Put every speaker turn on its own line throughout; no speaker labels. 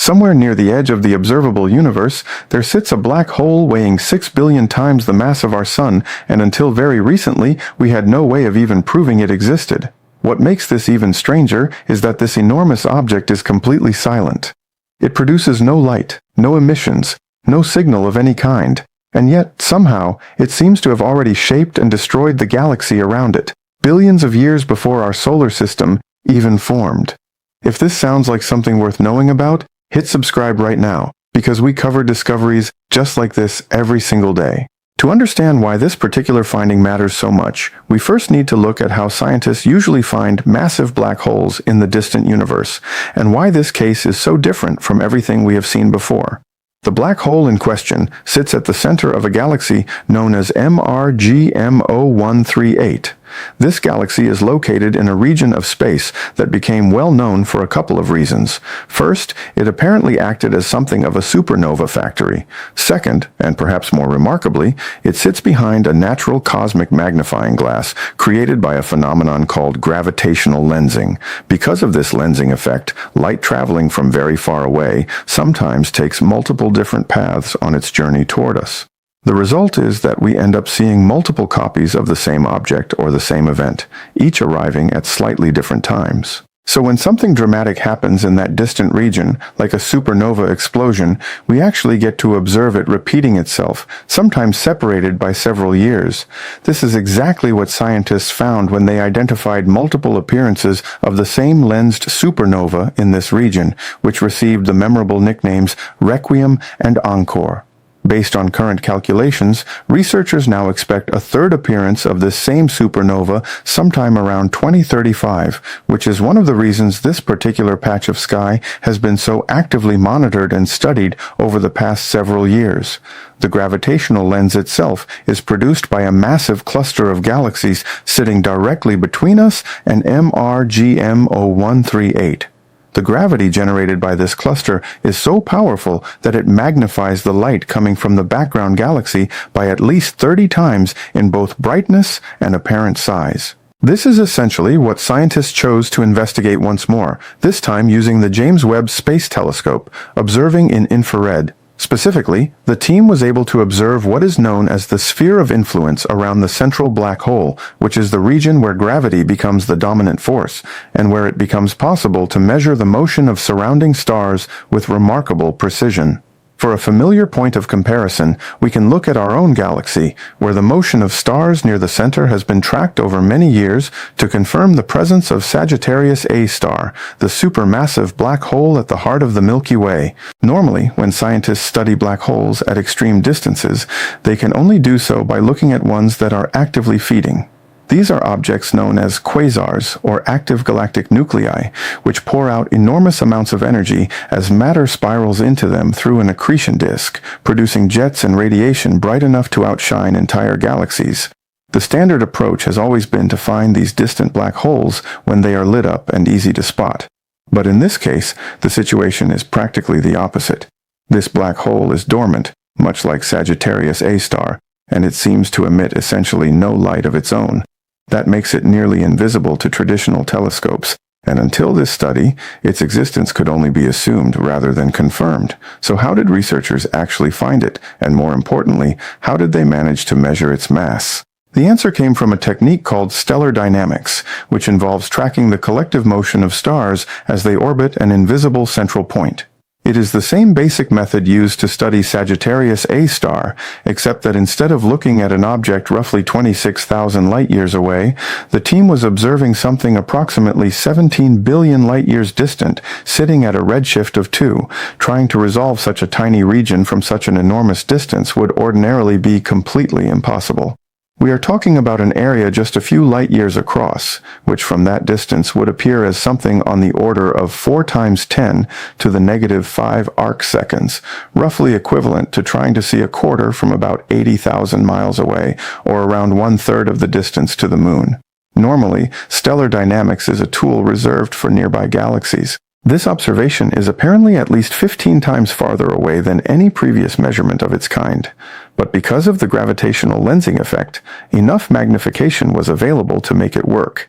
Somewhere near the edge of the observable universe, there sits a black hole weighing 6 billion times the mass of our Sun, and until very recently, we had no way of even proving it existed. What makes this even stranger is that this enormous object is completely silent. It produces no light, no emissions, no signal of any kind, and yet, somehow, it seems to have already shaped and destroyed the galaxy around it, billions of years before our solar system even formed. If this sounds like something worth knowing about, hit subscribe right now, because we cover discoveries just like this every single day. To understand why this particular finding matters so much, we first need to look at how scientists usually find massive black holes in the distant universe, and why this case is so different from everything we have seen before. The black hole in question sits at the center of a galaxy known as MRGM0138. This galaxy is located in a region of space that became well known for a couple of reasons. First, it apparently acted as something of a supernova factory. Second, and perhaps more remarkably, it sits behind a natural cosmic magnifying glass created by a phenomenon called gravitational lensing. Because of this lensing effect, light traveling from very far away sometimes takes multiple different paths on its journey toward us. The result is that we end up seeing multiple copies of the same object or the same event, each arriving at slightly different times. So when something dramatic happens in that distant region, like a supernova explosion, we actually get to observe it repeating itself, sometimes separated by several years. This is exactly what scientists found when they identified multiple appearances of the same lensed supernova in this region, which received the memorable nicknames Requiem and Encore. Based on current calculations, researchers now expect a third appearance of this same supernova sometime around 2035, which is one of the reasons this particular patch of sky has been so actively monitored and studied over the past several years. The gravitational lens itself is produced by a massive cluster of galaxies sitting directly between us and MRGM0138. The gravity generated by this cluster is so powerful that it magnifies the light coming from the background galaxy by at least 30 times in both brightness and apparent size. This is essentially what scientists chose to investigate once more, this time using the James Webb Space Telescope, observing in infrared. Specifically, the team was able to observe what is known as the sphere of influence around the central black hole, which is the region where gravity becomes the dominant force, and where it becomes possible to measure the motion of surrounding stars with remarkable precision. For a familiar point of comparison, we can look at our own galaxy, where the motion of stars near the center has been tracked over many years to confirm the presence of Sagittarius A star, the supermassive black hole at the heart of the Milky Way. Normally, when scientists study black holes at extreme distances, they can only do so by looking at ones that are actively feeding. These are objects known as quasars, or active galactic nuclei, which pour out enormous amounts of energy as matter spirals into them through an accretion disk, producing jets and radiation bright enough to outshine entire galaxies. The standard approach has always been to find these distant black holes when they are lit up and easy to spot. But in this case, the situation is practically the opposite. This black hole is dormant, much like Sagittarius A star, and it seems to emit essentially no light of its own. That makes it nearly invisible to traditional telescopes, and until this study, its existence could only be assumed rather than confirmed. So how did researchers actually find it, and more importantly, how did they manage to measure its mass? The answer came from a technique called stellar dynamics, which involves tracking the collective motion of stars as they orbit an invisible central point. It is the same basic method used to study Sagittarius A star, except that instead of looking at an object roughly 26,000 light-years away, the team was observing something approximately 17 billion light-years distant, sitting at a redshift of 2. Trying to resolve such a tiny region from such an enormous distance would ordinarily be completely impossible. We are talking about an area just a few light-years across, which from that distance would appear as something on the order of 4 times 10 to the negative 5 arcseconds, roughly equivalent to trying to see a quarter from about 80,000 miles away, or around 1/3 of the distance to the moon. Normally, stellar dynamics is a tool reserved for nearby galaxies. This observation is apparently at least 15 times farther away than any previous measurement of its kind. But because of the gravitational lensing effect, enough magnification was available to make it work.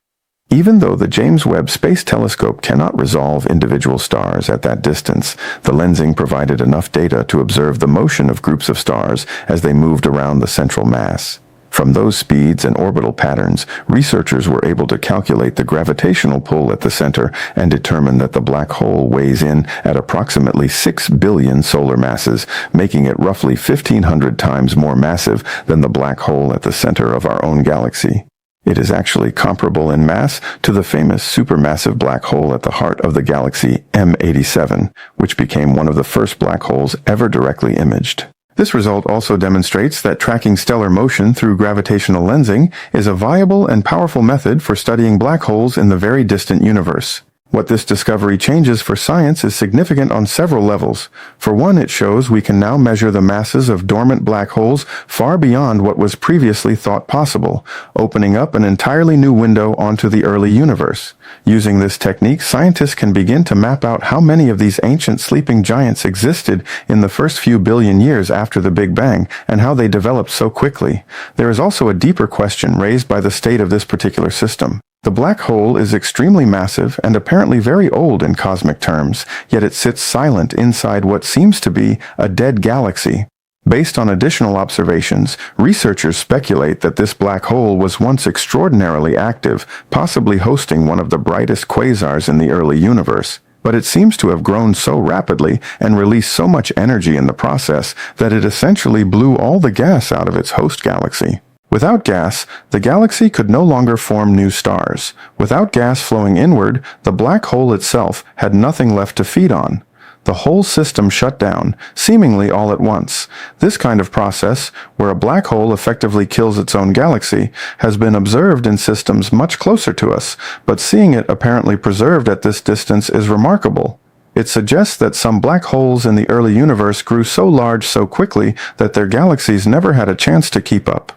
Even though the James Webb Space Telescope cannot resolve individual stars at that distance, the lensing provided enough data to observe the motion of groups of stars as they moved around the central mass. From those speeds and orbital patterns, researchers were able to calculate the gravitational pull at the center and determine that the black hole weighs in at approximately 6 billion solar masses, making it roughly 1,500 times more massive than the black hole at the center of our own galaxy. It is actually comparable in mass to the famous supermassive black hole at the heart of the galaxy M87, which became one of the first black holes ever directly imaged. This result also demonstrates that tracking stellar motion through gravitational lensing is a viable and powerful method for studying black holes in the very distant universe. What this discovery changes for science is significant on several levels. For one, it shows we can now measure the masses of dormant black holes far beyond what was previously thought possible, opening up an entirely new window onto the early universe. Using this technique, scientists can begin to map out how many of these ancient sleeping giants existed in the first few billion years after the Big Bang, and how they developed so quickly. There is also a deeper question raised by the state of this particular system. The black hole is extremely massive and apparently very old in cosmic terms, yet it sits silent inside what seems to be a dead galaxy. Based on additional observations, researchers speculate that this black hole was once extraordinarily active, possibly hosting one of the brightest quasars in the early universe. But it seems to have grown so rapidly and released so much energy in the process that it essentially blew all the gas out of its host galaxy. Without gas, the galaxy could no longer form new stars. Without gas flowing inward, the black hole itself had nothing left to feed on. The whole system shut down, seemingly all at once. This kind of process, where a black hole effectively kills its own galaxy, has been observed in systems much closer to us, but seeing it apparently preserved at this distance is remarkable. It suggests that some black holes in the early universe grew so large so quickly that their galaxies never had a chance to keep up.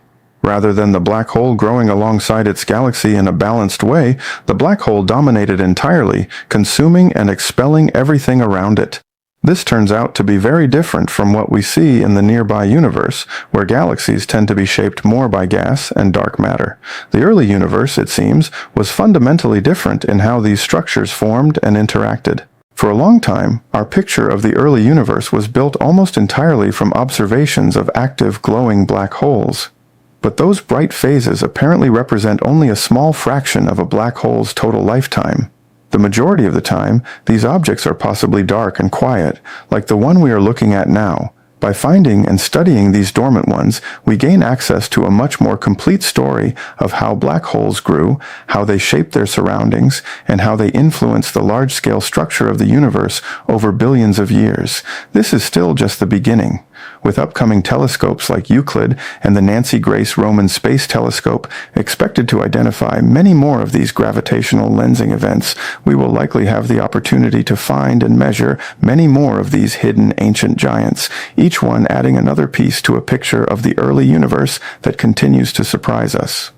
Rather than the black hole growing alongside its galaxy in a balanced way, the black hole dominated entirely, consuming and expelling everything around it. This turns out to be very different from what we see in the nearby universe, where galaxies tend to be shaped more by gas and dark matter. The early universe, it seems, was fundamentally different in how these structures formed and interacted. For a long time, our picture of the early universe was built almost entirely from observations of active glowing black holes. But those bright phases apparently represent only a small fraction of a black hole's total lifetime. The majority of the time, these objects are possibly dark and quiet, like the one we are looking at now. By finding and studying these dormant ones, we gain access to a much more complete story of how black holes grew, how they shaped their surroundings, and how they influenced the large-scale structure of the universe over billions of years. This is still just the beginning. With upcoming telescopes like Euclid and the Nancy Grace Roman Space Telescope expected to identify many more of these gravitational lensing events, we will likely have the opportunity to find and measure many more of these hidden ancient giants, each one adding another piece to a picture of the early universe that continues to surprise us.